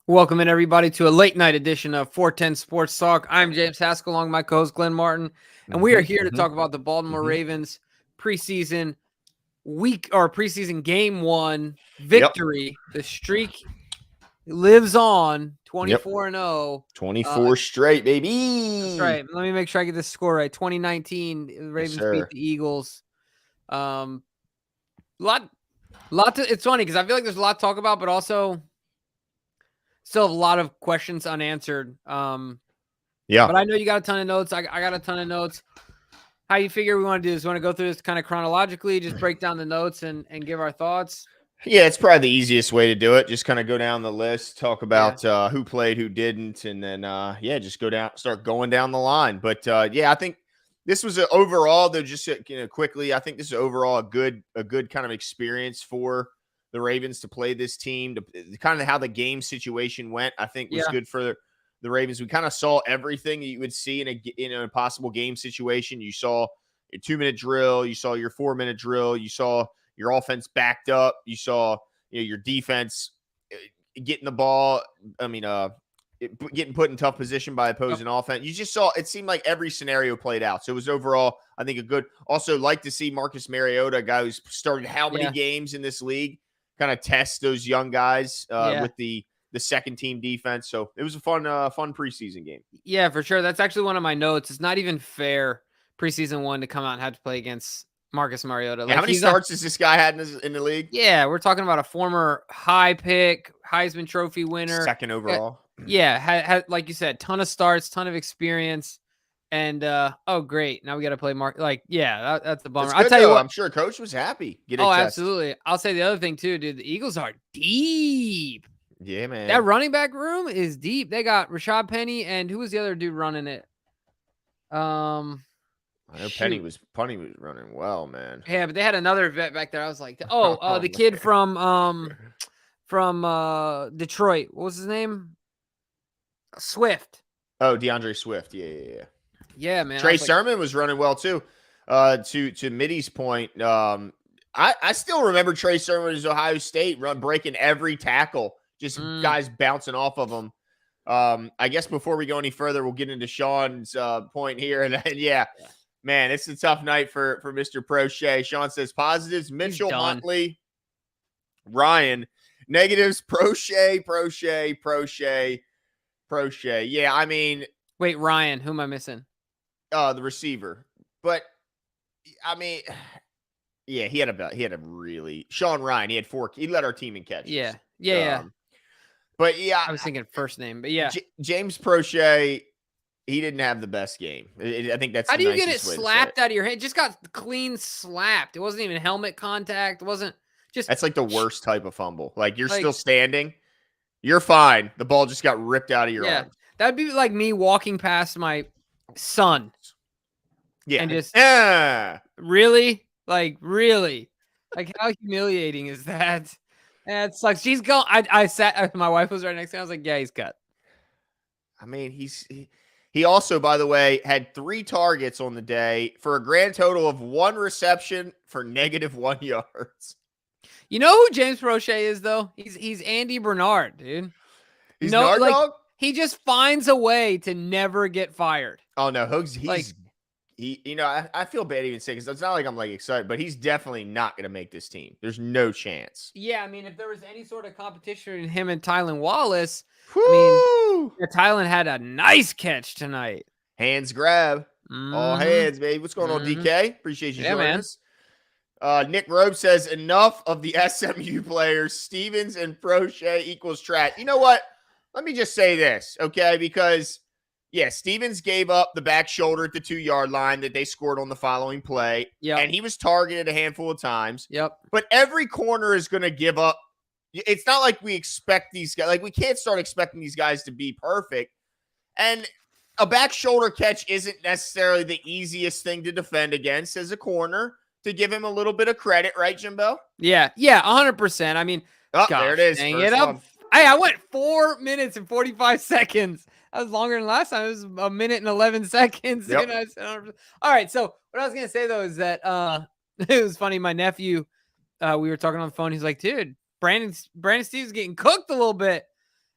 Welcome in everybody to a late night edition of 410 Sports Talk. I'm James Haskell along with my co-host Glenn Martin, and we are here to talk about the Baltimore Ravens preseason preseason game 1 victory. The streak lives on 24-0. 24 straight, baby. That's right. Let me make sure I get this score right. 2019, the Ravens beat the Eagles. It's funny because I feel like there's a lot to talk about, but also still have a lot of questions unanswered. But I know you got a ton of notes. I got a ton of notes. How you figure we want to do this? We want to go through this kind of chronologically, just break down the notes and give our thoughts? Yeah, it's probably the easiest way to do it. Just kind of go down the list, talk about who played, who didn't, and then just start going down the line. But I think this was overall, though, just quickly, I think this is overall a good kind of experience for the Ravens to play this team. To kind of how the game situation went, I think was good for the Ravens. We kind of saw everything that you would see in a possible game situation. You saw a 2-minute drill, you saw your 4-minute drill, you saw your offense backed up, you saw your defense getting the ball. Getting put in tough position by opposing offense. You just saw it seemed like every scenario played out. So it was overall, I think, a good. Also, like to see Marcus Mariota, a guy who's started how many games in this league, kind of test those young guys with the second team defense. So it was a fun preseason game. Yeah, for sure. That's actually one of my notes. It's not even fair preseason 1 to come out and have to play against Marcus Mariota. Like, how many starts has this guy had in the league? Yeah, we're talking about a former high pick, Heisman Trophy winner, second overall. Yeah, had like you said, ton of starts, ton of experience, and great. Now we got to play Mark. That's the bummer. I'll tell you what, I'm sure Coach was happy. Absolutely. I'll say the other thing too, dude. The Eagles are deep. Yeah, man. That running back room is deep. They got Rashad Penny and who was the other dude running it? I know Penny was running well, man. Yeah, but they had another vet back there. I was like, the kid from Detroit. What was his name? Swift. Oh, DeAndre Swift. Yeah. Yeah, man. Trey Sermon was running well too. To Mitty's point, I still remember Trey Sermon as Ohio State breaking every tackle, just guys bouncing off of him. I guess before we go any further, we'll get into Sean's point here. And then, man, it's a tough night for Mr. Prochet. Sean says positives: Mitchell, Huntley, Ryan. Negatives: Prochet. Yeah, I mean, wait, Ryan, who am I missing? The receiver. But I mean, yeah, he had a really Sean Ryan. He had 4. He led our team in catches. Yeah. But yeah, I was thinking first name, but yeah, James Prochet. He didn't have the best game. I think that's how do you get it slapped out of your hand? It just got clean slapped. It wasn't even helmet contact. It wasn't just. That's like the worst type of fumble. Like you're still standing. You're fine. The ball just got ripped out of your arm. That'd be like me walking past my son. Yeah. And just really? Like how humiliating is that? That sucks. She's going. I sat. My wife was right next to me. I was like, yeah, he's cut. I mean, he also, by the way, had 3 targets on the day for a grand total of 1 reception for -1 yards. You know who James Prochet is, though? He's Andy Bernard, dude. He's Nard Dog? He just finds a way to never get fired. Oh no, Hoogs. I feel bad even saying because it's not like I'm like excited, but he's definitely not going to make this team. There's no chance. Yeah, I mean, if there was any sort of competition in him and Tylan Wallace, Tylan had a nice catch tonight. Hands grab, all hands, baby. What's going on, DK? Appreciate you joining us. Nick Robe says enough of the SMU players. Stevens and Prochet equals trash. You know what? Let me just say this, okay? Because Stevens gave up the back shoulder at the 2-yard line that they scored on the following play. Yeah. And he was targeted a handful of times. Yep. But every corner is going to give up. It's not like we expect these guys. Like, we can't start expecting these guys to be perfect. And a back shoulder catch isn't necessarily the easiest thing to defend against as a corner, to give him a little bit of credit, right, Jimbo? Yeah, 100%. I mean, there it is. Dang it up. I went 4 minutes and 45 seconds. That was longer than last time. It was 1 minute and 11 seconds. Yep. All right. So what I was going to say, though, is that it was funny. My nephew, we were talking on the phone. He's like, dude, Brandon Steve's getting cooked a little bit.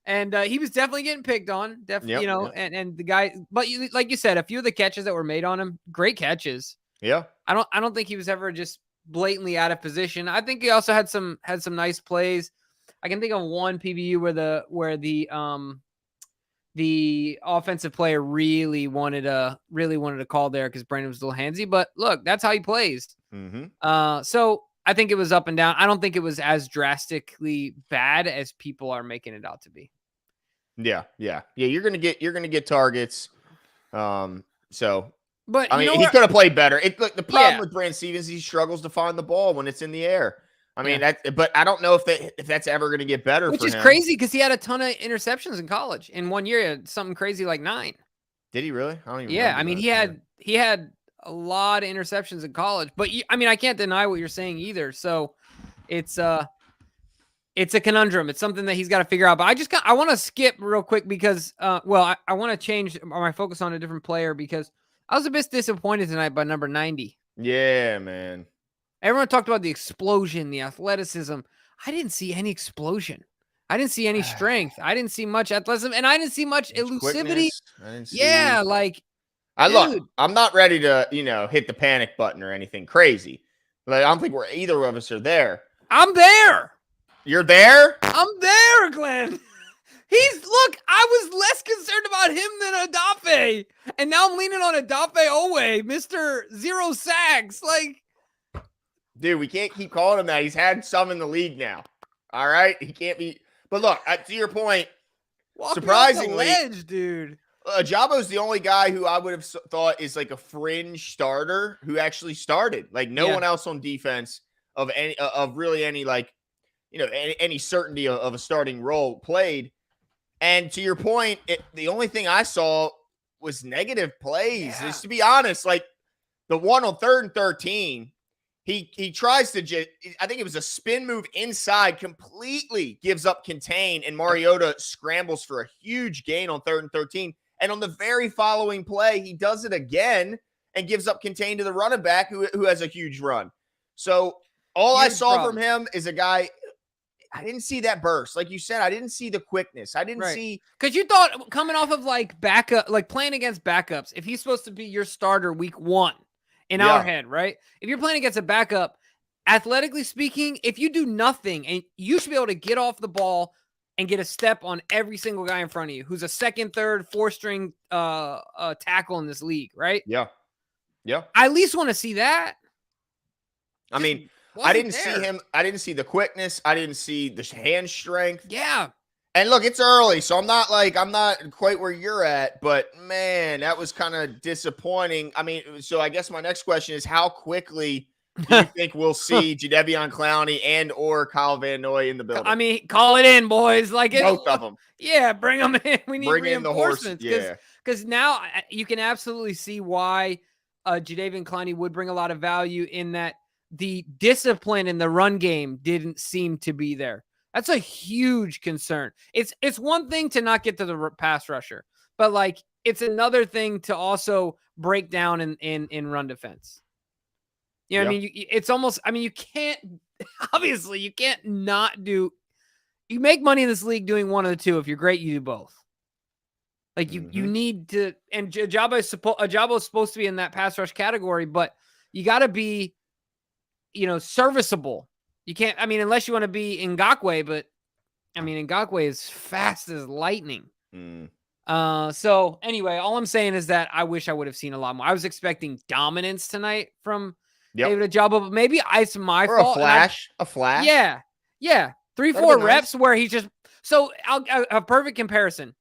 And he was definitely getting picked on, Yep, yep. and the guy, but like you said, a few of the catches that were made on him, great catches. Yeah. I don't think he was ever just blatantly out of position. I think he also had some nice plays. I can think of one PBU where the offensive player really wanted a call there because Brandon was a little handsy. But look, that's how he plays. So I think it was up and down. I don't think it was as drastically bad as people are making it out to be. Yeah. You're gonna get targets. So, but I mean, he could have played better. The problem with Brandon Stevens, he struggles to find the ball when it's in the air. I mean, but I don't know if that's ever going to get better. Which for is him. Crazy because he had a ton of interceptions in college. In 1 year, he had something crazy like 9. Did he really? I don't even. Yeah, I mean, he had a lot of interceptions in college. But I mean, I can't deny what you're saying either. So it's a conundrum. It's something that he's got to figure out. But I want to skip real quick because I want to change my focus on a different player because I was a bit disappointed tonight by number 90. Yeah, man. Everyone talked about the explosion, the athleticism. I didn't see any explosion. I didn't see any strength. I didn't see much athleticism, and I didn't see much elusivity. I didn't see. Yeah, like look. I'm not ready to hit the panic button or anything crazy. Like, I don't think either of us are there. I'm there. You're there. I'm there, Glenn. Look. I was less concerned about him than Adafe, and now I'm leaning on Adafe Owe, Mr. 0 sacks. Like, dude, we can't keep calling him that. He's had some in the league now. All right, he can't be. But look, to your point, surprisingly, edge, dude. Ajabo's the only guy who I would have thought is like a fringe starter who actually started. Like no one else on defense of really any like any certainty of a starting role played. And to your point, the only thing I saw was negative plays. Yeah. Just to be honest, like the one on 3rd and 13. He tries to I think it was a spin move inside, completely gives up contain, and Mariota scrambles for a huge gain on 3rd and 13. And on the very following play, he does it again and gives up contain to the running back who has a huge run. So all I saw from him is a guy. I didn't see that burst. Like you said, I didn't see the quickness. I didn't see. Because you thought coming off of like backup, like playing against backups, if he's supposed to be your starter week 1. In our head, right? If you're playing against a backup, athletically speaking, if you do nothing, and you should be able to get off the ball and get a step on every single guy in front of you who's a 2nd, 3rd, 4th string tackle in this league, right? Yeah. I at least want to see that. I mean, I didn't see him. I didn't see the quickness. I didn't see the hand strength. Yeah. And look, it's early, so I'm not quite where you're at, but man, that was kind of disappointing. I mean, so I guess my next question is how quickly do you think we'll see Jadeveon Clowney and or Kyle Van Noy in the building? I mean, call it in, boys. Like both of them. Yeah, bring them in. We need reinforcements. In the horse. Because now you can absolutely see why Jadeveon Clowney would bring a lot of value in that the discipline in the run game didn't seem to be there. That's a huge concern. It's one thing to not get to the pass rusher, but like it's another thing to also break down in run defense. You know what I mean? It's almost, I mean, you can't, obviously you can't not do, you make money in this league doing one of the two. If you're great, you do both. Like you need to, and Ajabo is supposed to be in that pass rush category, but you got to be, serviceable. You can't, I mean, unless you want to be Ngakoue, but I mean, Ngakoue is fast as lightning. So anyway, all I'm saying is that I wish I would have seen a lot more. I was expecting dominance tonight from David Ajabo, but maybe it's my fault. A flash. Yeah. 3-4 reps where he just, so a perfect comparison.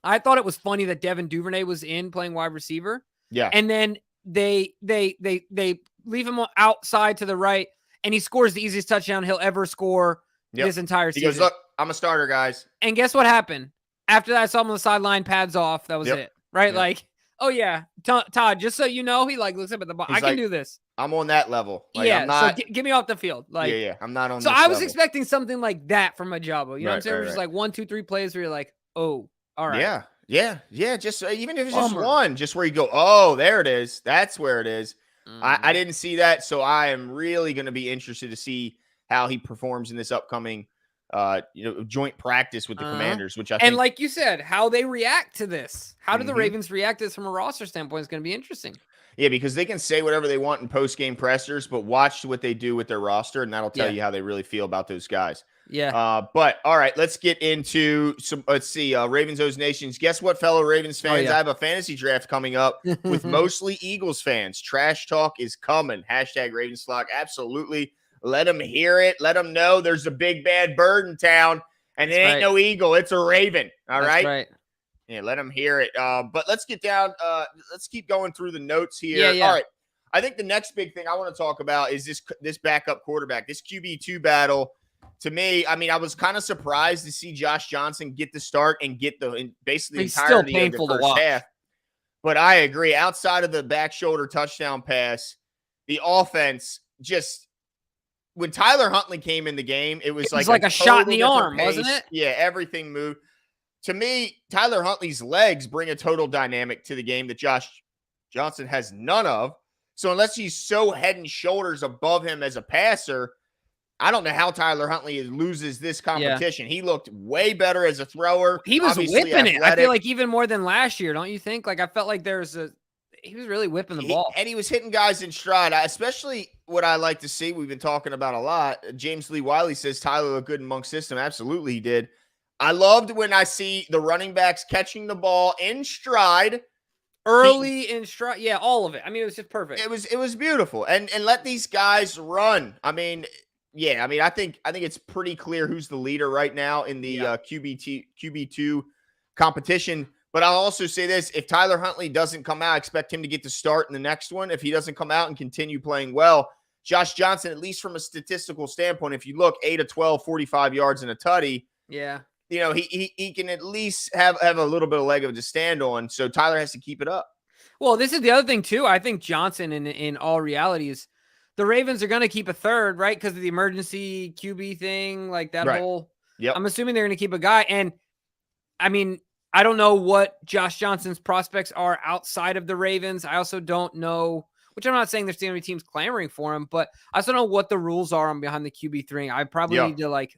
I thought it was funny that Devin Duvernay was in playing wide receiver. Yeah. And then they leave him outside to the right, and he scores the easiest touchdown he'll ever score this entire season. He goes, look, I'm a starter, guys. And guess what happened? After that, I saw him on the sideline, pads off. That was it. Right? Like, oh, yeah. Todd, just so you know, he looks up at the ball. I can do this. I'm on that level. Like, I'm not... so get me off the field. Like, I'm not on so this I was level. expecting something like that from Ajabo. You know what I'm saying? Just like 1, 2, 3 plays where you're like, oh, all right. Yeah. Just even if it's just one, just where you go, oh, there it is. That's where it is. I didn't see that, so I am really going to be interested to see how he performs in this upcoming joint practice with the Commanders, which I and think, like you said, how they react to this. How do the Ravens react to this from a roster standpoint is going to be interesting. Yeah, because they can say whatever they want in post-game pressers, but watch what they do with their roster, and that'll tell you how they really feel about those guys. Yeah. But all right, let's get into some. Let's see, Ravens O's Nations. Guess what, fellow Ravens fans? I have a fantasy draft coming up with mostly Eagles fans. Trash talk is coming. Hashtag Ravens Flock. Absolutely. Let them hear it. Let them know there's a big bad bird in town, and it ain't no eagle. It's a raven. All right. Yeah, let them hear it. But let's get down. Let's keep going through the notes here. All right. I think the next big thing I want to talk about is this backup quarterback, this QB2 battle. To me, I mean, I was kind of surprised to see Josh Johnson get the start and get basically the entirety of the first half. But I agree. Outside of the back shoulder touchdown pass, the offense just – when Tyler Huntley came in the game, it was like a shot in the arm, wasn't it? Yeah, everything moved. To me, Tyler Huntley's legs bring a total dynamic to the game that Josh Johnson has none of. So unless he's so head and shoulders above him as a passer, I don't know how Tyler Huntley loses this competition. He looked way better as a thrower. He was whipping it. I feel like even more than last year, don't you think? Like I felt like he was really whipping the ball. And he was hitting guys in stride. Especially what I like to see, we've been talking about a lot. James Lee Wiley says Tyler looked good in Monk's system. Absolutely he did. I loved when I see the running backs catching the ball in stride. Early in stride. Yeah, all of it. I mean, it was just perfect. It was beautiful. And let these guys run. I mean, yeah, I mean, I think it's pretty clear who's the leader right now in the QB2 competition. But I'll also say this. If Tyler Huntley doesn't come out, I expect him to get to start in the next one. If he doesn't come out and continue playing well, Josh Johnson, at least from a statistical standpoint, if you look 8 of 12, 45 yards and a tutty. Yeah. He can at least have a little bit of leg to stand on. So Tyler has to keep it up. Well, this is the other thing too. I think Johnson, in all reality, is the Ravens are going to keep a third, right? Because of the emergency QB thing, like that whole. Yep. I'm assuming they're going to keep a guy, and I mean, I don't know what Josh Johnson's prospects are outside of the Ravens. I also don't know, which I'm not saying there's going to be teams clamoring for him, but I also don't know what the rules are on behind the QB3. I probably need to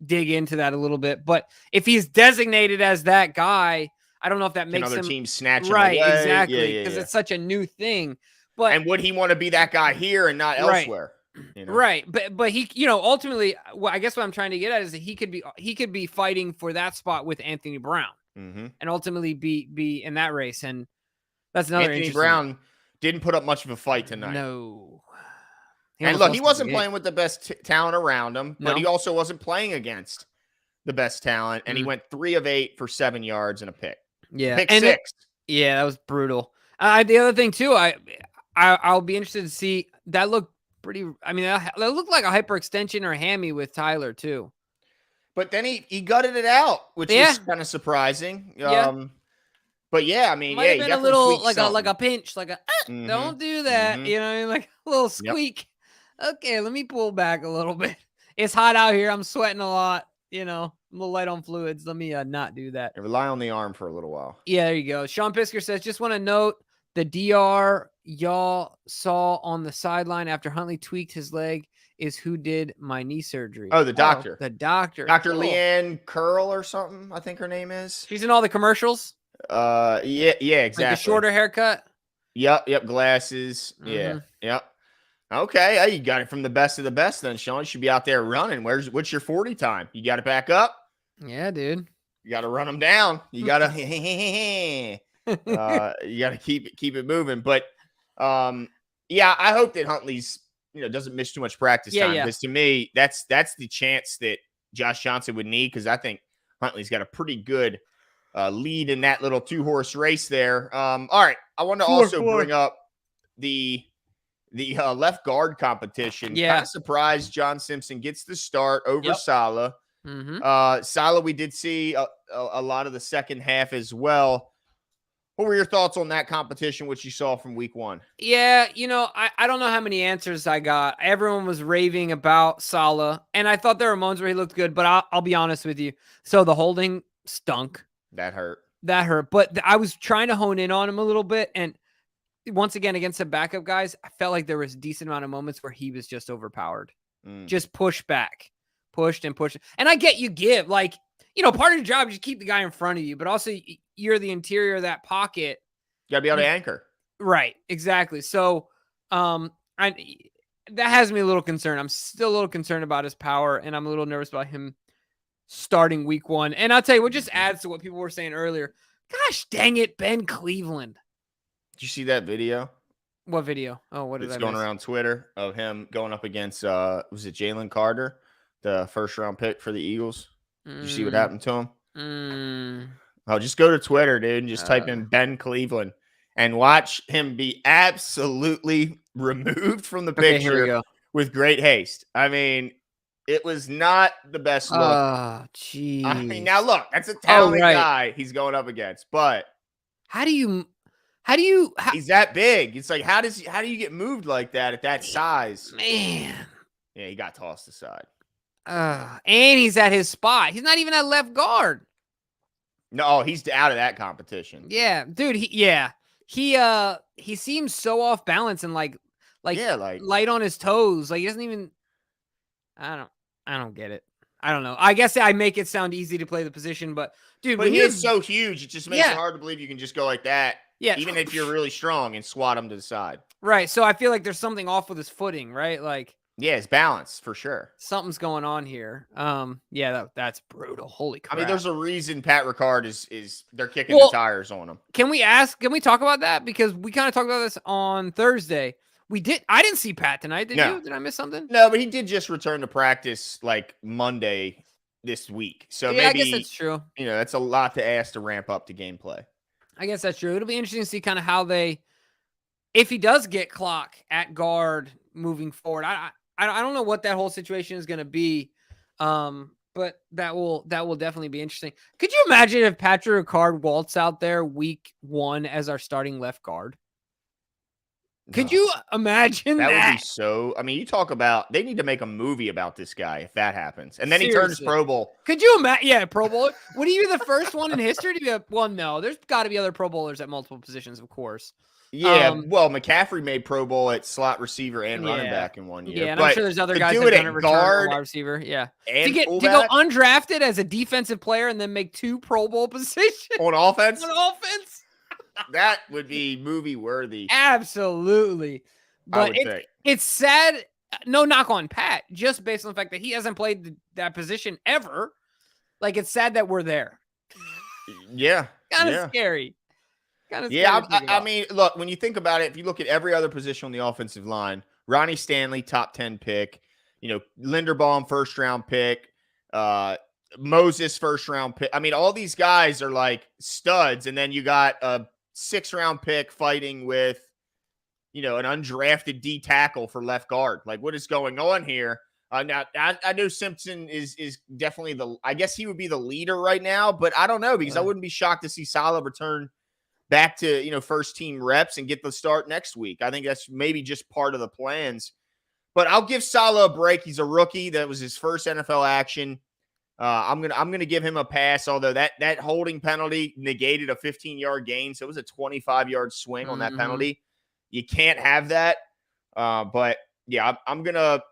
dig into that a little bit. But if he's designated as that guy, I don't know if that makes other teams snatch him right, away. Exactly, because it's such a new thing. But and would he want to be that guy here and not elsewhere? Right, but he, ultimately, I guess what I'm trying to get at is that he could be fighting for that spot with Anthony Brown, and ultimately be in that race. And that's another. Anthony Brown didn't put up much of a fight tonight. No. And look, he wasn't playing with the best talent around him, but he also wasn't playing against the best talent. And he went 3 of 8 for 7 yards and a pick. Yeah. Pick 6. That was brutal. The other thing too, I'll be interested to see that looked pretty. I mean, that looked like a hyperextension or a hammy with Tyler too. But then he gutted it out, which is kind of surprising. But yeah, I mean, might have been a little like a pinch, like a don't do that. You know what I mean? Like a little squeak. Okay, let me pull back a little bit. It's hot out here. I'm sweating a lot. I'm a little light on fluids. Let me not do that. Rely on the arm for a little while. Yeah, there you go. Sean Pisker says, just want to note the DR y'all saw on the sideline after Huntley tweaked his leg is who did my knee surgery. Oh, the doctor. The doctor. Dr. Leanne Curl or something, I think her name is. She's in all the commercials. Yeah, exactly. Like a shorter haircut. Yep, glasses. Yep. Okay, you got it from the best of the best then, Sean. You should be out there running. What's your 40 time? You got it back up? Yeah, dude. You got to run them down. You got to you got to keep it moving. But I hope that Huntley's doesn't miss too much practice time, because to me that's the chance that Josh Johnson would need, because I think Huntley's got a pretty good lead in that little 2-horse race there. All right, I want to also bring up the left guard competition. Kind of surprised John Simpson gets the start over Saleh. Saleh, we did see a lot of the second half as well. What were your thoughts on that competition, what you saw from week 1? Yeah, I don't know how many answers I got. Everyone was raving about Saleh, and I thought there were moments where he looked good, but I'll be honest with you. So the holding stunk. That hurt. But I was trying to hone in on him a little bit, and once again, against the backup guys, I felt like there was a decent amount of moments where he was just overpowered. Just push back. pushed and pushed. And I get you give, like, part of your job is to keep the guy in front of you, but also you're the interior of that pocket. You gotta be able to anchor. Right, exactly. So, that has me a little concerned. I'm still a little concerned about his power, and I'm a little nervous about him starting week 1. And I'll tell you what just adds to what people were saying earlier. Gosh dang it, Ben Cleveland. Did you see that video? What video? Oh, what did It's I going miss? around Twitter of him going up against was it Jalen Carter, the first round pick for the Eagles? Did you see what happened to him? Oh, just go to Twitter, dude, and just type in Ben Cleveland and watch him be absolutely removed from the Okay, here we picture go. with great haste. I mean, it was not the best look. Oh, geez. I mean, now look, that's a talented guy he's going up against, but how do you he's that big. It's like, how do you get moved like that at that size? Man. Yeah, he got tossed aside. And he's at his spot. He's not even at left guard. No, he's out of that competition. Yeah, dude. He seems so off balance and like light on his toes. Like he doesn't even. I don't get it. I don't know. I guess I make it sound easy to play the position, but dude, but he is so huge, it just makes it hard to believe you can just go like that. Yeah, even if you're really strong and swat him to the side. Right. So I feel like there's something off with his footing, right? Like. Yeah, his balance for sure. Something's going on here. Yeah, that's brutal. Holy crap. I mean, there's a reason Pat Ricard is they're kicking the tires on him. Can we talk about that? Because we kind of talked about this on Thursday. I didn't see Pat tonight. Did you? Did I miss something? No, but he did just return to practice like Monday this week. So maybe I guess that's true. That's a lot to ask to ramp up to gameplay. I guess that's true. It'll be interesting to see kind of how if he does get clock at guard moving forward. I don't know what that whole situation is going to be, but that will definitely be interesting. Could you imagine if Patrick Ricard waltz out there week 1 as our starting left guard? Could you imagine that? That would be so. I mean, you talk about they need to make a movie about this guy if that happens, and then he turns Pro Bowl. Could you imagine? Yeah, Pro Bowl. Would he be the first one in history to be well, no, there's got to be other Pro Bowlers at multiple positions, of course. Yeah, well, McCaffrey made Pro Bowl at slot receiver and running back in one year. Yeah, and I'm sure there's other guys that done it guard wide receiver. Yeah, and to go undrafted as a defensive player and then make 2 Pro Bowl positions on offense. That would be movie worthy. Absolutely, but it's sad. No knock on Pat, just based on the fact that he hasn't played that position ever. Like it's sad that we're there. Yeah, kind of scary. Yeah, I mean, look, when you think about it, if you look at every other position on the offensive line, Ronnie Stanley, top 10 pick, Linderbaum, first round pick, Moses, first round pick. I mean, all these guys are like studs. And then you got a 6th round pick fighting with, an undrafted D tackle for left guard. Like, what is going on here? Now, I know Simpson is definitely I guess he would be the leader right now, but I don't know because I wouldn't be shocked to see Saleh return back to, first team reps and get the start next week. I think that's maybe just part of the plans. But I'll give Saleh a break. He's a rookie. That was his first NFL action. I'm gonna give him a pass, although that holding penalty negated a 15-yard gain. So it was a 25-yard swing on that penalty. You can't have that. But yeah, I'm gonna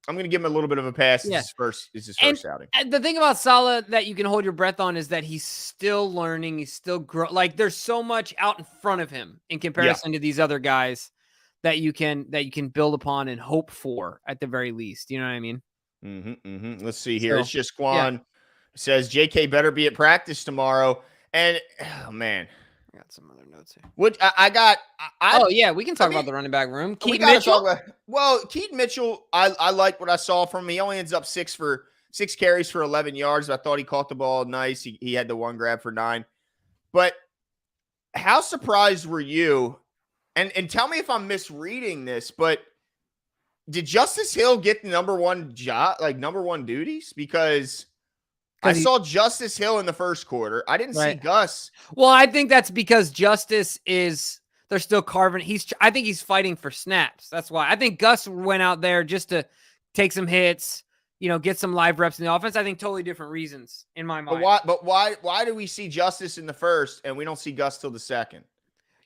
give him a little bit of a pass. Yeah. This is his first outing. And the thing about Saleh that you can hold your breath on is that he's still learning. He's still growing. Like there's so much out in front of him in comparison to these other guys that you can build upon and hope for at the very least. You know what I mean? Let's see here. It's just Quan says JK better be at practice tomorrow. And oh man. I got some other notes here. What I got. We can talk about the running back room. Keaton Mitchell. Keaton Mitchell, I like what I saw from him. He only ends up 6 carries for 11 yards. I thought he caught the ball nice. He had the 1 grab for 9. But how surprised were you? And tell me if I'm misreading this, but did Justice Hill get the number 1 job, like number 1 duties? Because I saw Justice Hill in the first quarter. I didn't see Gus. Well, I think that's because Justice they're still carving. I think he's fighting for snaps. That's why. I think Gus went out there just to take some hits, get some live reps in the offense. I think totally different reasons in my mind. But why do we see Justice in the first and we don't see Gus till the second?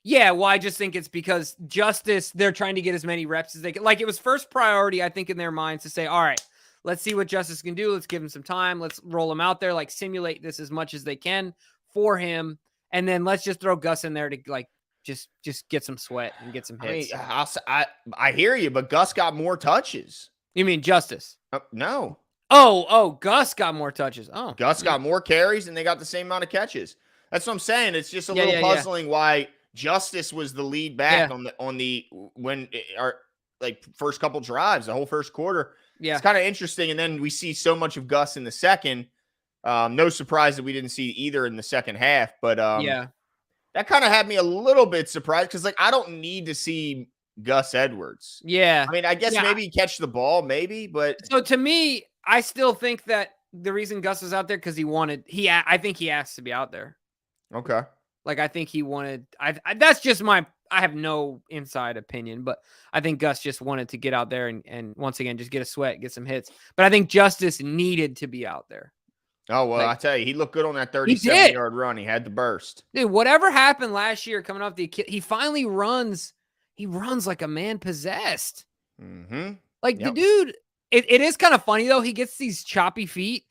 Yeah, well, I just think it's because Justice, they're trying to get as many reps as they can. Like, it was first priority, I think, in their minds to say, all right, let's see what Justice can do. Let's give him some time. Let's roll him out there, like simulate this as much as they can for him. And then let's just throw Gus in there to like just get some sweat and get some hits. I hear you, but Gus got more touches. You mean Justice? No. Oh, Gus got more touches. Oh, Gus got more carries and they got the same amount of catches. That's what I'm saying. It's just a little puzzling why Justice was the lead back on the first couple drives, the whole first quarter. Yeah. It's kind of interesting. And then we see so much of Gus in the second. No surprise that we didn't see either in the second half, but that kind of had me a little bit surprised because I don't need to see Gus Edwards. Yeah. I mean, I guess maybe catch the ball, maybe, but so to me, I still think that the reason Gus was out there because I think he asked to be out there. Okay. I think he wanted. That's just I have no inside opinion, but I think Gus just wanted to get out there and once again just get a sweat, get some hits. But I think Justice needed to be out there. Oh, well, I tell you, he looked good on that 37-yard run. He had the burst. Dude, whatever happened last year coming off he finally runs. He runs like a man possessed. Mm-hmm. The dude, it is kind of funny, though. He gets these choppy feet,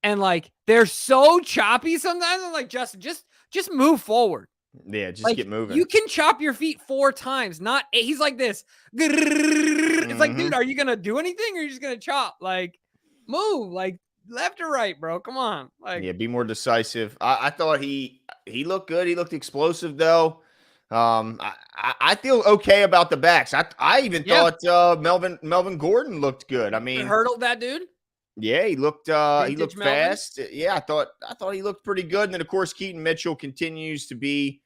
and, they're so choppy sometimes. I'm like, Justin, just move forward. Yeah, just get moving. You can chop your feet 4 times, not 8. He's like this. It's like, dude, are you going to do anything, or are you just going to chop? Move, left or right, bro. Come on. Be more decisive. I thought he looked good. He looked explosive, though. I feel okay about the backs. I even thought Melvin Gordon looked good. I mean, hurdled that dude. Yeah, he looked Melvin? fast. Yeah, I thought he looked pretty good. And then of course Keaton Mitchell continues to be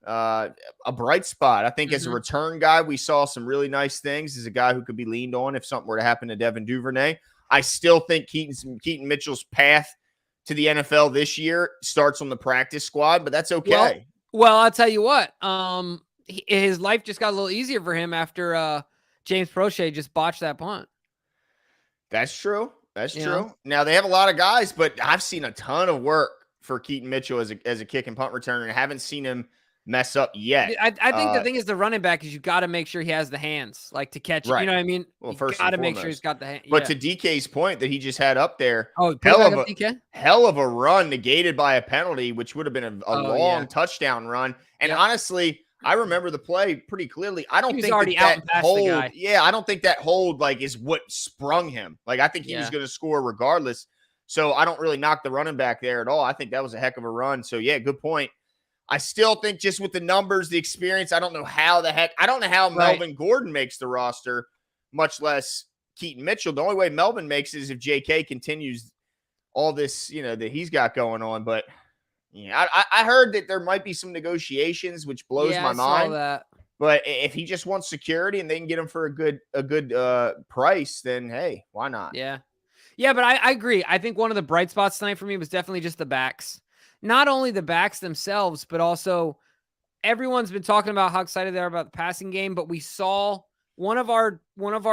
a bright spot. I think as a return guy, we saw some really nice things. As a guy who could be leaned on if something were to happen to Devin Duvernay. I still think Keaton Mitchell's path to the NFL this year starts on the practice squad, but that's okay. Well, I'll tell you what. His life just got a little easier for him after James Prochet just botched that punt. That's true. That's true. Now they have a lot of guys, but I've seen a ton of work for Keaton Mitchell as a kick and punt returner, and I haven't seen him mess up yet. I think the thing is the running back is you got to make sure he has the hands to catch it. You know what I mean? Well, you first got to and make foremost. sure he's got the hand. But to DK's point that he just had up there, DK? hell of a run negated by a penalty, which would have been a long touchdown run. And honestly, I remember the play pretty clearly. I don't think that hold. Yeah, I don't think that hold is what sprung him. I think he was going to score regardless. So I don't really knock the running back there at all. I think that was a heck of a run. So yeah, good point. I still think just with the numbers, the experience, I don't know how Melvin Gordon makes the roster, much less Keaton Mitchell. The only way Melvin makes it is if JK continues all this, that he's got going on. But yeah, I heard that there might be some negotiations, which blows my mind. Saw that. But if he just wants security and they can get him for a good price, then hey, why not? Yeah. Yeah, but I agree. I think one of the bright spots tonight for me was definitely just the backs. Not only the backs themselves, but also everyone's been talking about how excited they are about the passing game. But we saw one of our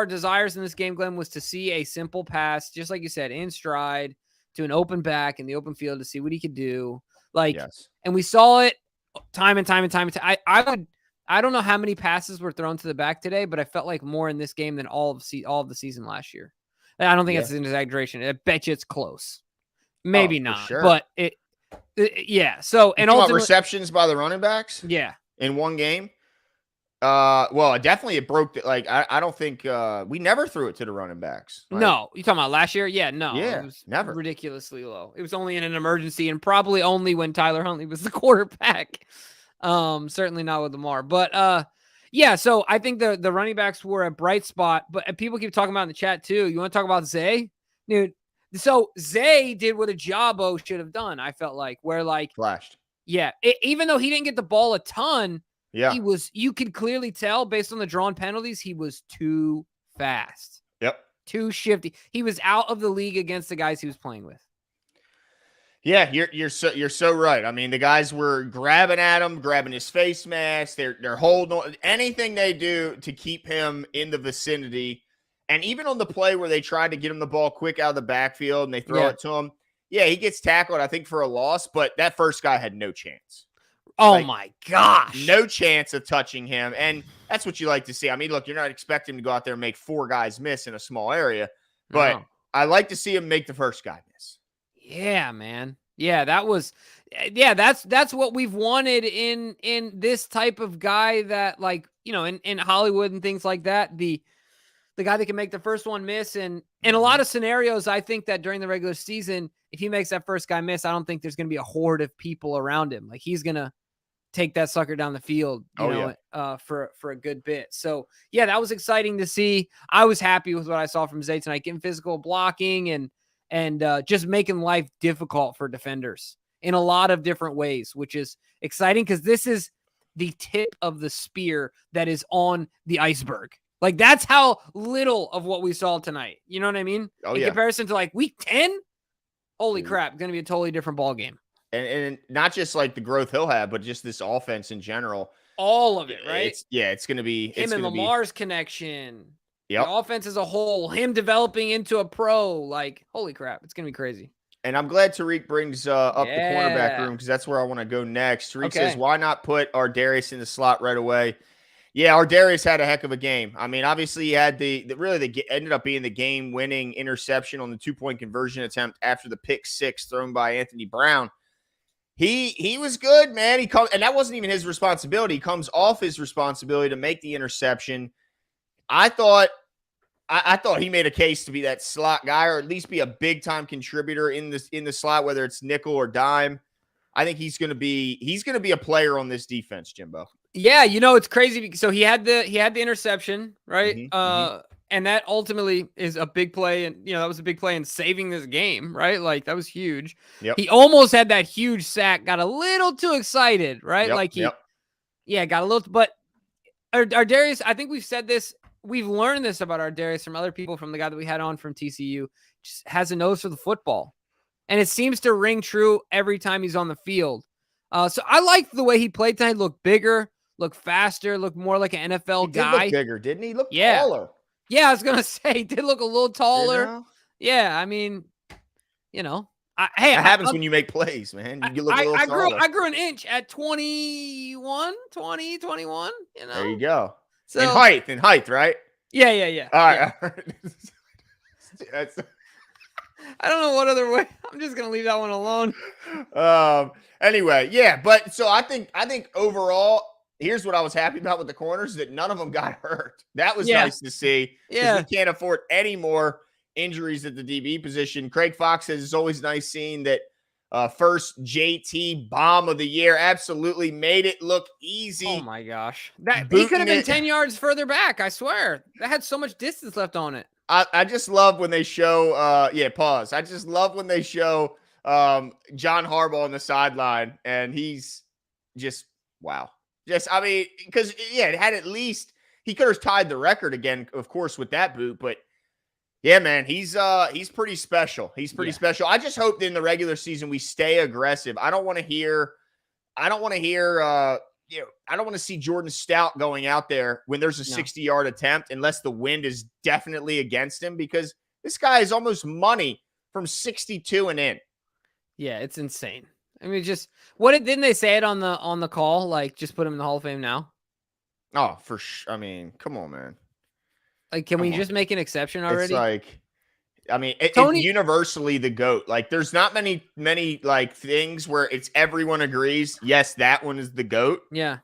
desires in this game, Glenn, was to see a simple pass, just like you said, in stride to an open back in the open field to see what he could do. And we saw it time and time and time. I don't know how many passes were thrown to the back today, but I felt like more in this game than all of the season last year. I don't think that's an exaggeration. I bet you it's close. Maybe not, sure. But So and ultimately, receptions by the running backs. Yeah, in one game. Well, definitely it broke. I don't think we never threw it to the running backs. Right? No, you talking about last year? Yeah, no, it was never ridiculously low. It was only in an emergency, and probably only when Tyler Huntley was the quarterback. Certainly not with Lamar, but so I think the running backs were a bright spot. But people keep talking about in the chat too. You want to talk about Zay, dude? So Zay did what a Jabbo should have done. I felt where flashed. Yeah, even though he didn't get the ball a ton. Yeah, you could clearly tell based on the drawn penalties, he was too fast. Yep. Too shifty. He was out of the league against the guys he was playing with. Yeah, you're so right. I mean, the guys were grabbing at him, grabbing his face mask. They're holding on. Anything they do to keep him in the vicinity. And even on the play where they tried to get him the ball quick out of the backfield and they throw it to him. Yeah, he gets tackled, I think, for a loss, but that first guy had no chance. Oh my gosh. No chance of touching him. And that's what you like to see. I mean, look, you're not expecting him to go out there and make 4 guys miss in a small area, but I like to see him make the first guy miss. Yeah, man. Yeah, that's what we've wanted in this type of guy that, like, in Hollywood and things like that. The guy that can make the first one miss. And in a lot of scenarios, I think that during the regular season, if he makes that first guy miss, I don't think there's going to be a horde of people around him. Like, he's going to take that sucker down the field, for a good bit. So yeah, that was exciting to see. I was happy with what I saw from Zay tonight, getting physical, blocking, and just making life difficult for defenders in a lot of different ways, which is exciting because this is the tip of the spear that is on the iceberg. Like, that's how little of what we saw tonight. You know what I mean? In comparison to like week 10, holy crap, going to be a totally different ball game. And not just like the growth he'll have, but just this offense in general. All of it, right? It's going to be him and Lamar's connection. Yep. The offense as a whole, him developing into a pro. Like, holy crap, it's going to be crazy. And I'm glad Tariq brings up the cornerback room, because that's where I want to go next. Tariq says, why not put Ardarius in the slot right away? Yeah, Ardarius had a heck of a game. I mean, obviously he had the ended up being the game-winning interception on the 2-point conversion attempt after the pick six thrown by Anthony Brown. He was good, man. And that wasn't even his responsibility. He comes off his responsibility to make the interception. I thought he made a case to be that slot guy, or at least be a big-time contributor in the slot, whether it's nickel or dime. I think he's going to be a player on this defense, Jimbo. Yeah, it's crazy. So he had the interception, right? And that ultimately is a big play, and that was a big play in saving this game, right? Like, that was huge. Yep. He almost had that huge sack, got a little too excited, right? Got a little. But Ardarius, I think we've said this, we've learned this about Ardarius from other people, from the guy that we had on from TCU, just has a nose for the football, and it seems to ring true every time he's on the field. So I liked the way he played tonight. Looked bigger, looked faster, looked more like an NFL guy. He did look bigger, didn't he? Looked taller. Yeah, I was going to say, he did look a little taller. Yeah, I mean, that happens when you make plays, man. You look a little taller. I grew an inch at 21. There you go. So, in height, right? Yeah. All right. I don't know what other way. I'm just going to leave that one alone. Anyway, yeah, but so I think overall, here's what I was happy about with the corners, that none of them got hurt. That was nice to see. Yeah. We can't afford any more injuries at the DB position. Craig Fox says it's always nice seeing that first JT bomb of the year absolutely made it look easy. Oh my gosh. He could have been 10 yards further back, I swear. That had so much distance left on it. I just love when they show pause. I just love when they show John Harbaugh on the sideline, and he's just wow. Just, I mean, because, it had at least, he could have tied the record again, of course, with that boot. But, yeah, man, he's pretty special. He's pretty special. I just hope that in the regular season we stay aggressive. I don't want to see Jordan Stout going out there when there's a 60-yard attempt, unless the wind is definitely against him, because this guy is almost money from 62 and in. Yeah, it's insane. I mean, didn't they say it on the call? Like, just put him in the Hall of Fame now? Oh, for sure. I mean, come on, man. Like, can we just make an exception already? It's like, I mean, it's universally the GOAT. Like, there's not many like things where it's everyone agrees. Yes, that one is the GOAT. Yeah.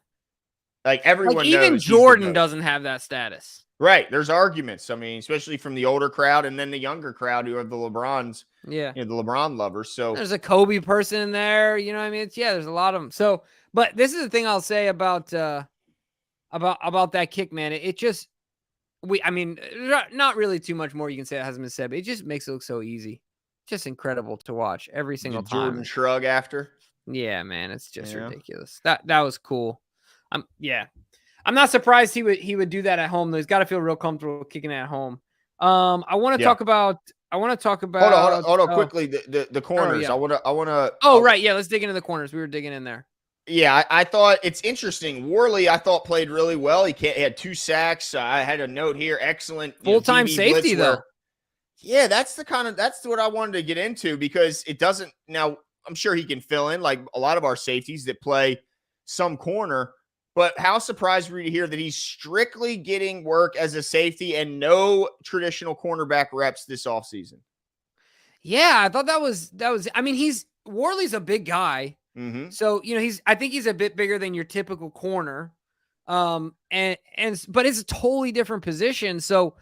Like, everyone knows. Even Jordan doesn't have that status. Right. There's arguments. I mean, especially from the older crowd and then the younger crowd who are the LeBrons. Yeah. The LeBron lovers. So there's a Kobe person in there. You know what I mean? There's a lot of them. So, but this is the thing I'll say about that kick, man. Not really too much more you can say that hasn't been said, but it just makes it look so easy. Just incredible to watch every single time. Jordan shrug after. Yeah, man. It's just ridiculous. That was cool. I'm not surprised he would do that at home, though. He's got to feel real comfortable kicking it at home. I want to talk about. Hold on, quickly. The corners. Oh, yeah. I want to. Oh, right. Yeah, let's dig into the corners. We were digging in there. Yeah, I thought it's interesting. Worley, I thought, played really well. He had 2 sacks. I had a note here. Excellent full-time safety, though. Yeah, that's what I wanted to get into, because it doesn't. Now, I'm sure he can fill in like a lot of our safeties that play some corner. But how surprised were you to hear that he's strictly getting work as a safety and no traditional cornerback reps this offseason? Yeah, I thought that was. I mean, Worley's a big guy, Mm-hmm. so I think he's a bit bigger than your typical corner. But it's a totally different position. So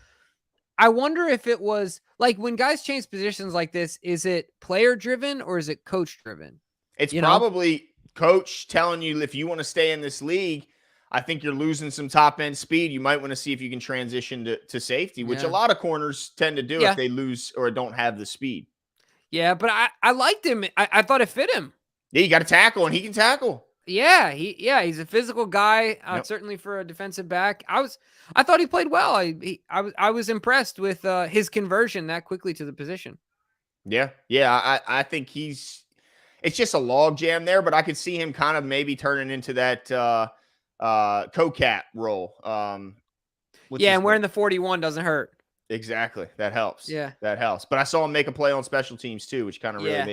I wonder if it was like when guys change positions like this, is it player driven or is it coach driven? It's You know? probably coach telling you if you want to stay in this league, I think you're losing some top end speed. You might want to see if you can transition to safety, which a Yeah. lot of corners tend to do if Yeah. they lose or don't have the speed. Yeah. But I liked him. I thought it fit him. Yeah, you got to tackle, and he can tackle. Yeah, he's a physical guy. Yep. Certainly for a defensive back, I thought he played well. I was impressed with his conversion that quickly to the position. Yeah, yeah. I think it's just a log jam there, but I could see him kind of maybe turning into that co-cat role. Yeah, and wearing the 41 doesn't hurt. Exactly. That helps. Yeah. That helps. But I saw him make a play on special teams too, which kind of really Yeah.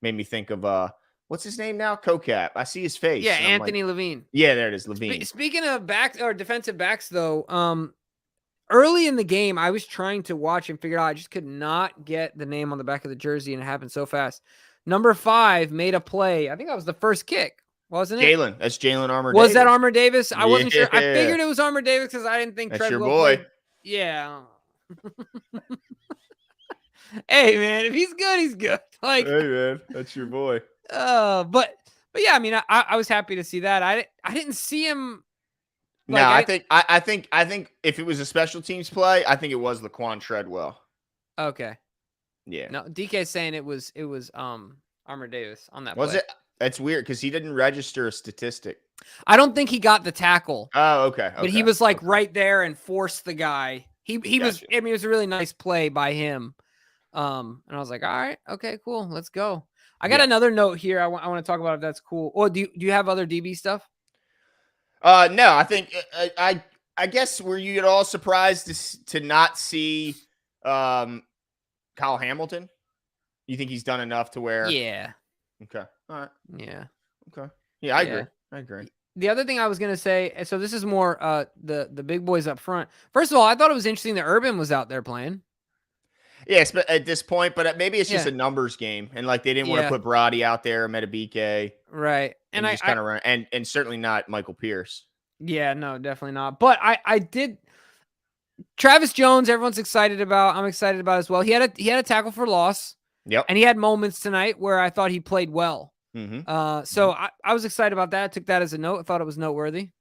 made me think of what's his name now? Co-cap. I see his face. Yeah, and I'm Anthony like, Levine. yeah, there it is, Levine. Speaking of backs or defensive backs, though, early in the game, I was trying to watch and figure out. I just could not get the name on the back of the jersey, and it happened so fast. Number 5 made a play. I think that was the first kick, wasn't it? Jalen. That's Jalen Armour. Was Davis. that Armour Davis? I wasn't sure. I Yeah. figured it was Armour Davis because I didn't think That's your Treadwell boy. played. Yeah. Hey man, if he's good, he's good. Like, hey man, that's your boy. But yeah, I mean, I was happy to see that. I didn't see him. No, I think if it was a special teams play, I think it was Laquan Treadwell. Okay. Yeah. No, DK saying it was Armour Davis on that. Was play. it? That's weird because he didn't register a statistic. I don't think he got the tackle. Oh, okay. But he was like right there and forced the guy. He was. I mean, it was a really nice play by him. And I was like, all right, okay, cool, let's go. I got another note here. I want to talk about if that's cool. Or do you have other DB stuff? No, I think I guess were you at all surprised to not see Kyle Hamilton? You think he's done enough to where? Yeah. Okay. All right. Yeah. Okay. Yeah, I agree. The other thing I was gonna say, so this is more the big boys up front. First of all, I thought it was interesting that Urban was out there playing. Yes, but at this point, but maybe it's just a numbers game, and like they didn't want to put Brady out there, Metabike, right? And just kind of run, and certainly not Michael Pierce. Yeah, no, definitely not. But I did. Travis Jones, everyone's excited about. I'm excited about as well. He had a tackle for loss. Yep. And he had moments tonight where I thought he played well. Mm-hmm. So I was excited about that. I took that as a note. I thought it was noteworthy.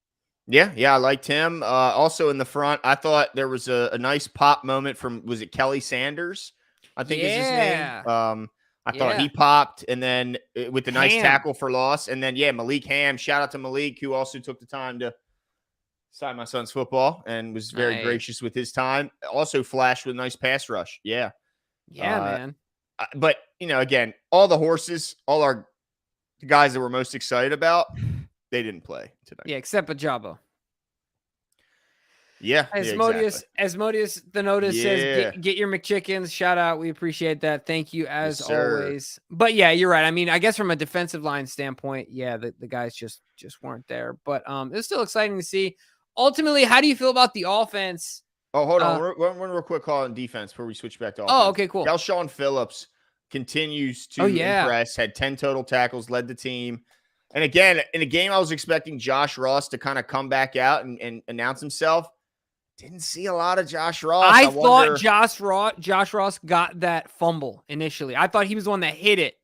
Yeah, I liked him. Also in the front, I thought there was a nice pop moment from, was it Kelly Sanders? I think is his name. I thought he popped, and then with the nice tackle for loss, and then Malik Ham. Shout out to Malik, who also took the time to sign my son's football and was very gracious with his time. Also flashed with a nice pass rush. Yeah, man. But again, all the horses, all our guys that we're most excited about, they didn't play tonight. Yeah, except Ajabo. Yeah. Asmodeus, the notice says, get your McChickens. Shout out. We appreciate that. Thank you as always. But yeah, you're right. I mean, I guess from a defensive line standpoint, the guys just weren't there. But it's still exciting to see. Ultimately, how do you feel about the offense? Oh, hold on. One real quick call on defense before we switch back to offense. Oh, okay, cool. Deshaun Phillips continues to impress. Had 10 total tackles, led the team. And again, in a game I was expecting Josh Ross to kind of come back out and announce himself. Didn't see a lot of Josh Ross. I thought Josh Ross got that fumble initially. I thought he was the one that hit it.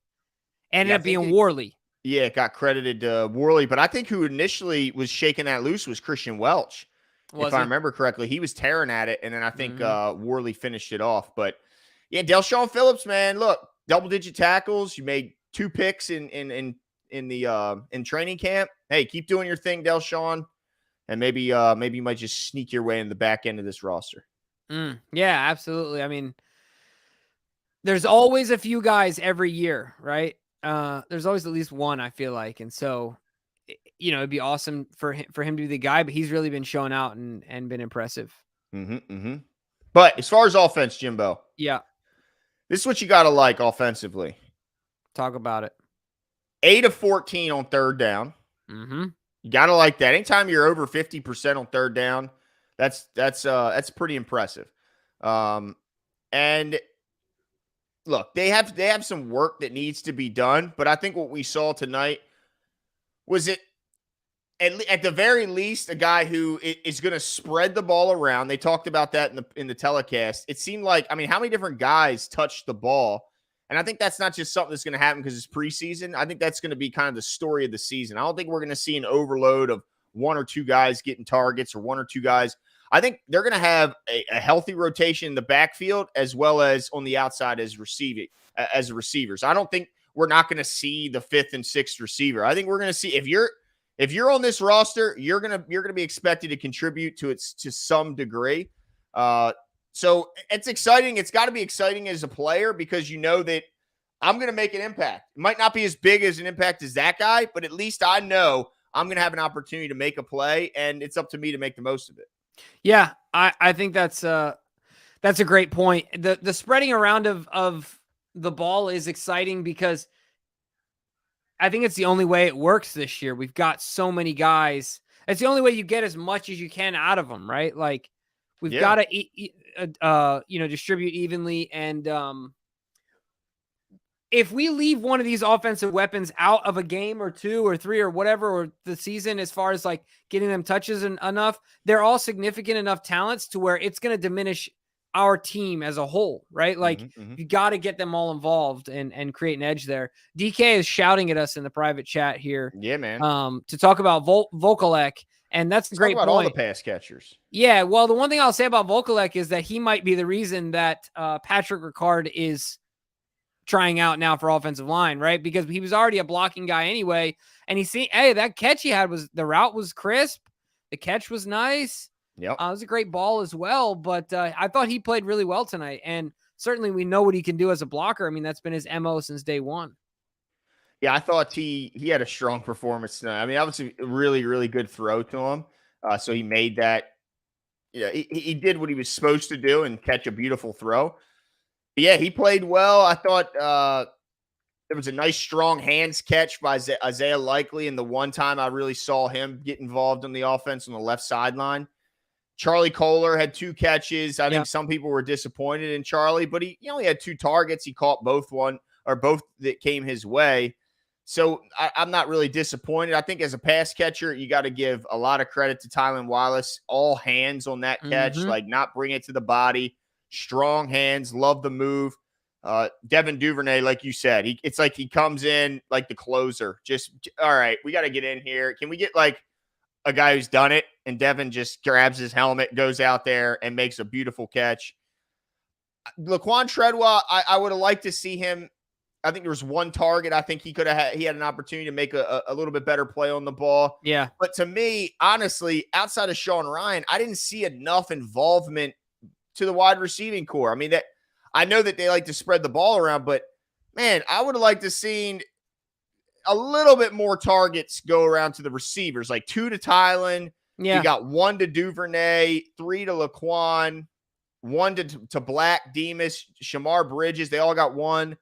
Ended up being Worley. Yeah, it got credited to Worley. But I think who initially was shaking that loose was Christian Welch. If I remember correctly, he was tearing at it, and then I think Worley finished it off. But yeah, Deshaun Phillips, man, look, double-digit tackles. You made 2 picks in training camp. Hey, keep doing your thing, Deshaun, and maybe you might just sneak your way in the back end of this roster. Yeah, absolutely. I mean, there's always a few guys every year, right? There's always at least one, I feel like, and so. It'd be awesome for him to be the guy, but he's really been showing out and been impressive. But as far as offense, Jimbo, this is what you got to like offensively. Talk about it. 8 of 14 on third down. You got to like that. Anytime you're over 50% on third down, that's pretty impressive. And look, they have some work that needs to be done, but I think what we saw tonight was at the very least a guy who is going to spread the ball around. They talked about that in the telecast. It seemed like, I mean, how many different guys touched the ball? And I think that's not just something that's going to happen because it's preseason. I think that's going to be kind of the story of the season. I don't think we're going to see an overload of one or two guys getting targets or one or two guys. I think they're going to have a healthy rotation in the backfield as well as on the outside as receivers. I don't think we're not going to see the fifth and sixth receiver. I think we're going to see if you're on this roster, you're gonna be expected to contribute to some degree. So it's exciting. It's got to be exciting as a player because you know that I'm going to make an impact. It might not be as big as an impact as that guy, but at least I know I'm going to have an opportunity to make a play, and it's up to me to make the most of it. Yeah, I think that's a great point. The spreading around of the ball is exciting because I think it's the only way it works this year. We've got so many guys. It's the only way you get as much as you can out of them, right? Like we've got to, distribute evenly. And if we leave one of these offensive weapons out of a game or two or three or whatever, or the season, as far as like getting them touches enough, they're all significant enough talents to where it's going to diminish our team as a whole, right? Like you got to get them all involved and create an edge there. DK is shouting at us in the private chat here. Yeah, man. To talk about Vokalek, and that's a great point. All the pass catchers. Yeah, well, the one thing I'll say about Vokalek is that he might be the reason that Patrick Ricard is trying out now for offensive line, right? Because he was already a blocking guy anyway, and that catch he had the route was crisp, the catch was nice. Yep. It was a great ball as well, but I thought he played really well tonight. And certainly we know what he can do as a blocker. I mean, that's been his MO since day one. Yeah, I thought he had a strong performance tonight. I mean, obviously a really, really good throw to him. So he made that, he did what he was supposed to do and catch a beautiful throw. But yeah, he played well. I thought there was a nice strong hands catch by Isaiah Likely. And the one time I really saw him get involved on the offense on the left sideline. Charlie Kohler had 2 catches. I think some people were disappointed in Charlie, but he only had 2 targets. He caught both that came his way. So I'm not really disappointed. I think as a pass catcher, you got to give a lot of credit to Tylan Wallace. All hands on that catch, like not bring it to the body. Strong hands, love the move. Devin Duvernay, like you said, it's like he comes in like the closer. Just, all right, we got to get in here. Can we get like a guy who's done it? And Devin just grabs his helmet, goes out there, and makes a beautiful catch. Laquan Treadwell, I would have liked to see him. I think there was one target. I think he had an opportunity to make a little bit better play on the ball. Yeah. But to me, honestly, outside of Sean Ryan, I didn't see enough involvement to the wide receiving core. I mean, I know that they like to spread the ball around, but man, I would have liked to seen a little bit more targets go around to the receivers, like 2 to Tylan. Yeah. You got 1 to Duvernay, 3 to Laquan, 1 to Black, Demas, Shamar Bridges. They all got 1.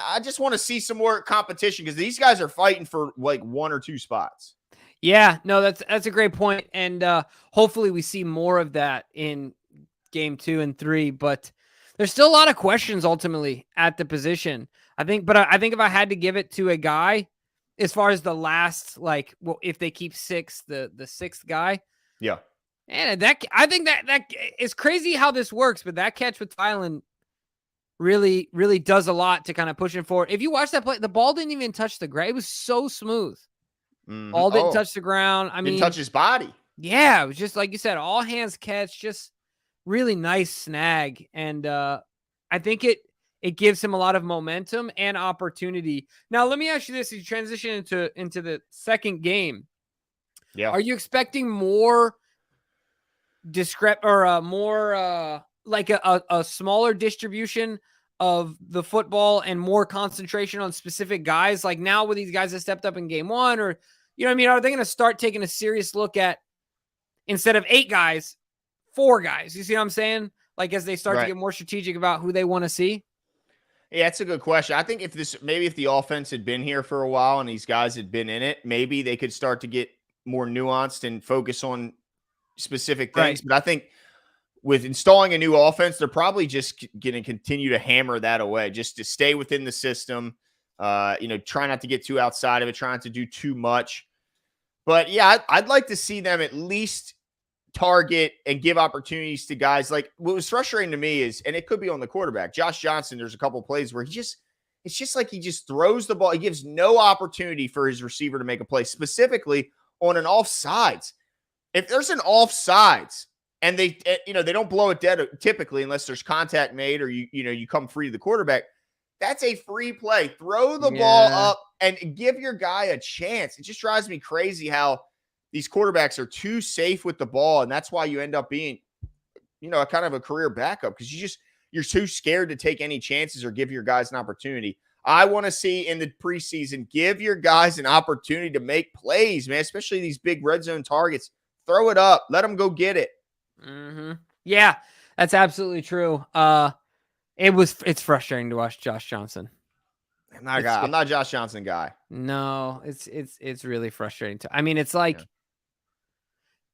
I just want to see some more competition because these guys are fighting for like 1 or 2 spots. Yeah, no, that's a great point. And hopefully we see more of that in game 2 and 3, but there's still a lot of questions ultimately at the position. I think if I had to give it to a guy, as far as the last, like, well, if they keep 6, the 6th guy. Yeah. And I think that is crazy how this works, but that catch with Tylan really, really does a lot to kind of push him forward. If you watch that play, the ball didn't even touch the ground. It was so smooth. Ball didn't touch the ground. I mean, didn't touch his body. Yeah, it was just like you said, all hands catch, just really nice snag. And I think it gives him a lot of momentum and opportunity. Now, let me ask you this: as you transition into the second game, are you expecting more like a smaller distribution of the football and more concentration on specific guys? Like now with these guys that stepped up in game 1, or, you know what I mean? Are they going to start taking a serious look at, instead of 8 guys, 4 guys? You see what I'm saying? Like as they start to get more strategic about who they want to see? Yeah, that's a good question. I think if the offense had been here for a while and these guys had been in it, maybe they could start to get more nuanced and focus on specific things. But I think with installing a new offense, they're probably just going to continue to hammer that away, just to stay within the system. Try not to get too outside of it, try not to do too much. But yeah, I'd like to see them at least target and give opportunities to guys. Like, what was frustrating to me is, and it could be on the quarterback, Josh Johnson. There's a couple of plays where it's just like he just throws the ball. He gives no opportunity for his receiver to make a play, specifically on an offsides. If there's an offsides and they don't blow it dead typically unless there's contact made or you come free to the quarterback, that's a free play. Throw the ball up and give your guy a chance. It just drives me crazy how these quarterbacks are too safe with the ball, and that's why you end up being, a kind of a career backup, because you're too scared to take any chances or give your guys an opportunity. I want to see in the preseason, give your guys an opportunity to make plays, man, especially these big red zone targets. Throw it up. Let them go get it. Mm-hmm. Yeah, that's absolutely true. It's frustrating to watch Josh Johnson. I'm not a Josh Johnson guy. No, it's really frustrating. I mean, it's like,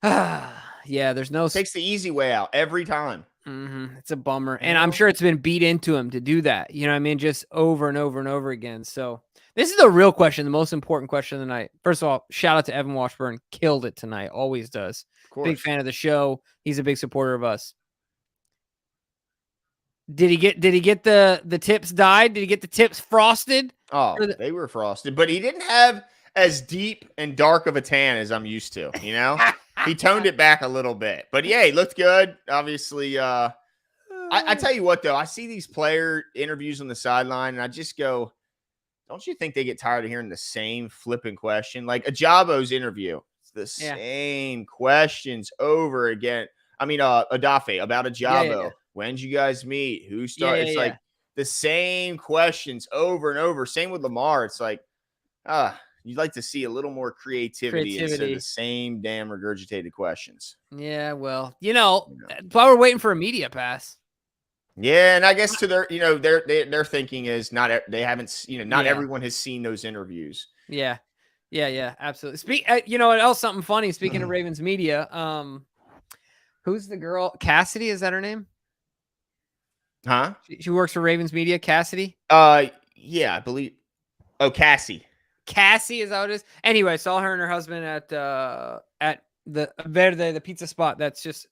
there's no. Takes the easy way out every time. Mm-hmm. It's a bummer. And I'm sure it's been beat into him to do that. You know what I mean? Just over and over and over again. So this is the real question, the most important question of the night. First of all, shout out to Evan Washburn. Killed it tonight. Always does. Of course. Big fan of the show. He's a big supporter of us. Did he get the tips dyed? Did he get the tips frosted? Oh, they were frosted, but he didn't have as deep and dark of a tan as I'm used to, He toned it back a little bit. But yeah, he looked good. Obviously, I tell you what, though, I see these player interviews on the sideline, and I just go, don't you think they get tired of hearing the same flipping question? Like Ajabo's interview, it's the same questions over again. I mean, Adafe about Ajabo. Yeah. When'd you guys meet? Who started? It's like the same questions over and over. Same with Lamar. It's like, you'd like to see a little more creativity instead of the same damn regurgitated questions. Yeah, well, that's why we're waiting for a media pass. Yeah, and I guess to their, their thinking is not everyone has seen those interviews. Yeah, absolutely. What else? Something funny. Speaking of Ravens media, who's the girl? Cassidy, is that her name? Huh? She works for Ravens media. Cassidy. Yeah, I believe. Oh, Cassie. Cassie, is that what it is? Anyway, I saw her and her husband at the Verde, the pizza spot that's just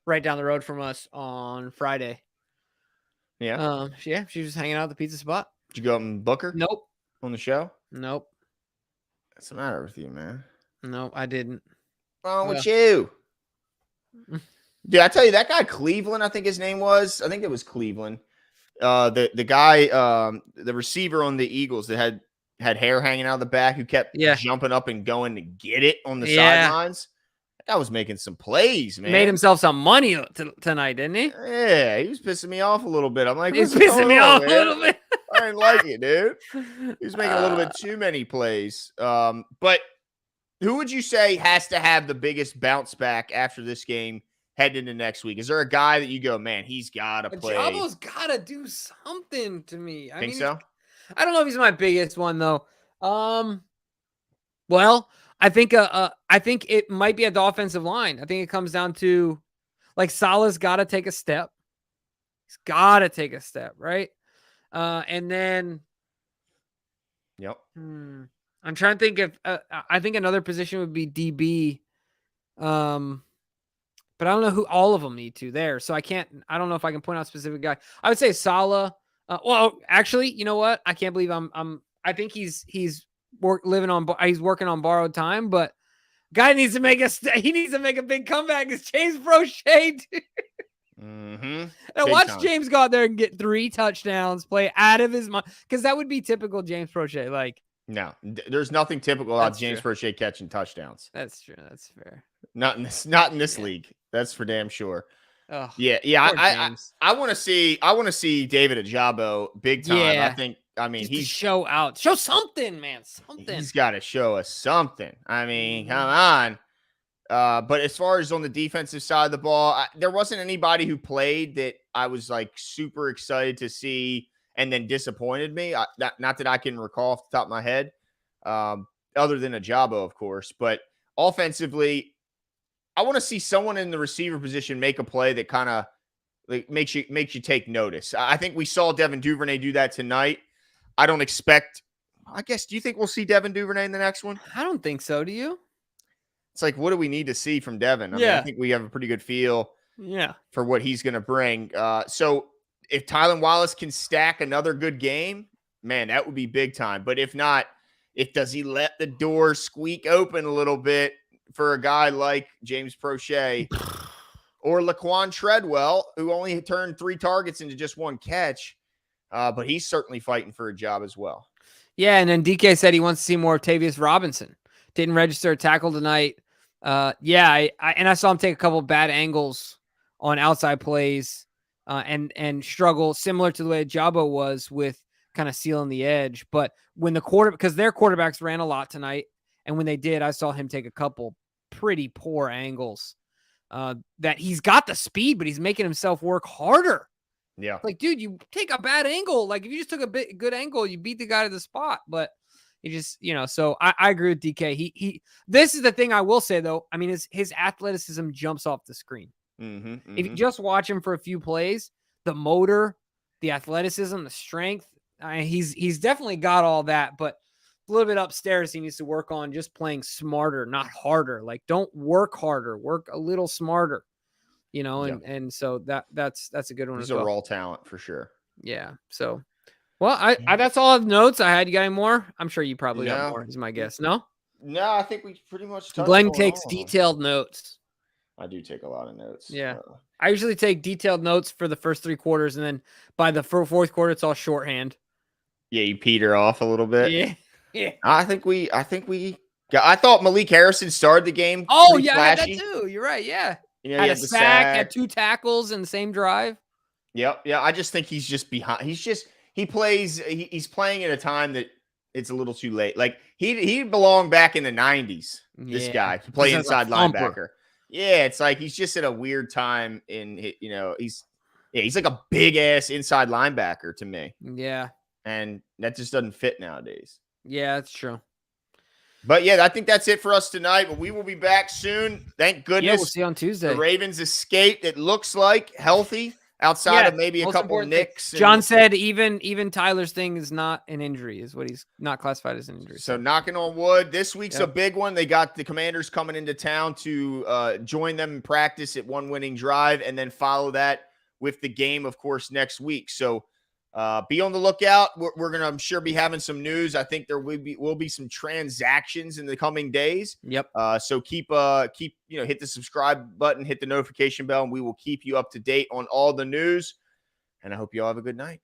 right down the road from us on Friday. Yeah. She was just hanging out at the pizza spot. Did you go up and book her? Nope. On the show? Nope. What's the matter with you, man? No, I didn't. What's wrong with you? Dude, I tell you, that guy Cleveland, I think his name was. I think it was Cleveland. The guy, the receiver on the Eagles that had hair hanging out of the back, who kept jumping up and going to get it on the sidelines. That guy was making some plays, man. Made himself some money tonight, didn't he? Yeah, he was pissing me off a little bit. I'm like, he's pissing me off a little bit. I didn't like it, dude. He was making a little bit too many plays. But who would you say has to have the biggest bounce back after this game heading into next week? Is there a guy that you go, man, he's got to play? Ajabo's got to do something to me. Think so? I don't know if he's my biggest one, though. Well, I think it might be at the offensive line. I think it comes down to, like, Salah's got to take a step. He's got to take a step, right? And then, yep. I'm trying to think if I think another position would be DB. But I don't know who all of them need to there. So I don't know if I can point out a specific guy. I would say Salah. Well, actually, you know what? I can't believe I think he's working on borrowed time, but guy needs to make a big comeback. It's James Prochet. Mm-hmm. And watch James go out there and get 3 touchdowns, play out of his mind, because that would be typical James Prochet. Like, no, there's nothing typical about James Prochet catching touchdowns. That's true. That's fair. Not in this league. That's for damn sure. Oh, yeah. I want to see David Ajabo big time. Yeah. I mean, he's show something, man. Something. He's got to show us something. I mean, come on. But as far as on the defensive side of the ball, there wasn't anybody who played that I was like super excited to see and then disappointed me. Not that I can recall off the top of my head, other than Ajabo, of course. But offensively, I want to see someone in the receiver position make a play that kind of like makes you take notice. I think we saw Devin Duvernay do that tonight. I don't expect. I guess. Do you think we'll see Devin Duvernay in the next one? I don't think so. Do you? It's like, what do we need to see from Devin? I mean, I think we have a pretty good feel for what he's going to bring. So if Tylan Wallace can stack another good game, man, that would be big time. But if not, does he let the door squeak open a little bit for a guy like James Prochet or Laquan Treadwell, who only turned 3 targets into just 1 catch, but he's certainly fighting for a job as well. Yeah, and then DK said he wants to see more of Tavius Robinson. Didn't register a tackle tonight. I saw him take a couple of bad angles on outside plays and struggle similar to the way Jabo was with kind of sealing the edge. But when because their quarterbacks ran a lot tonight, and when they did, I saw him take a couple pretty poor angles. That he's got the speed, but he's making himself work harder. Yeah. Like, dude, you take a bad angle. Like, if you just took a good angle, you beat the guy to the spot. But you just, so I agree with DK. This is the thing I will say, though. I mean, his athleticism jumps off the screen. If you just watch him for a few plays, the motor, the athleticism, the strength, he's definitely got all that. But a little bit upstairs, he needs to work on just playing smarter, not harder. Like, don't work harder, work a little smarter. And so that's a good one. He's a raw talent for sure. Yeah. So, well, I that's all the notes I had. You got any more? I'm sure you probably got more. Is my guess. No. No, I think we pretty much. Glenn takes detailed notes. I do take a lot of notes. Yeah. I usually take detailed notes for the first 3 quarters, and then by the 4th quarter, it's all shorthand. Yeah, you peter off a little bit. Yeah. I thought Malik Harrison started the game. Oh yeah, I had that too. You're right. Yeah. Had a sack, had 2 tackles in the same drive. Yep. Yeah. I just think he's just behind. He's playing at a time that it's a little too late. Like he belonged back in the 90s. This guy to play inside linebacker. Yeah. It's like he's just at a weird time he's like a big ass inside linebacker to me. Yeah. And that just doesn't fit nowadays. Yeah, that's true. But yeah, I think that's it for us tonight. But we will be back soon. Thank goodness. Yeah, we'll see you on Tuesday. The Ravens escaped. It looks like healthy outside of maybe a couple nicks. John said even Tyler's thing is not an injury, is what he's not classified as an injury. So knocking on wood. This week's a big one. They got the Commanders coming into town to join them in practice at one winning drive, and then follow that with the game, of course, next week. So be on the lookout. We're going to, I'm sure, be having some news. I think there will be some transactions in the coming days. Yep. So keep hit the subscribe button, hit the notification bell, and we will keep you up to date on all the news. And I hope you all have a good night.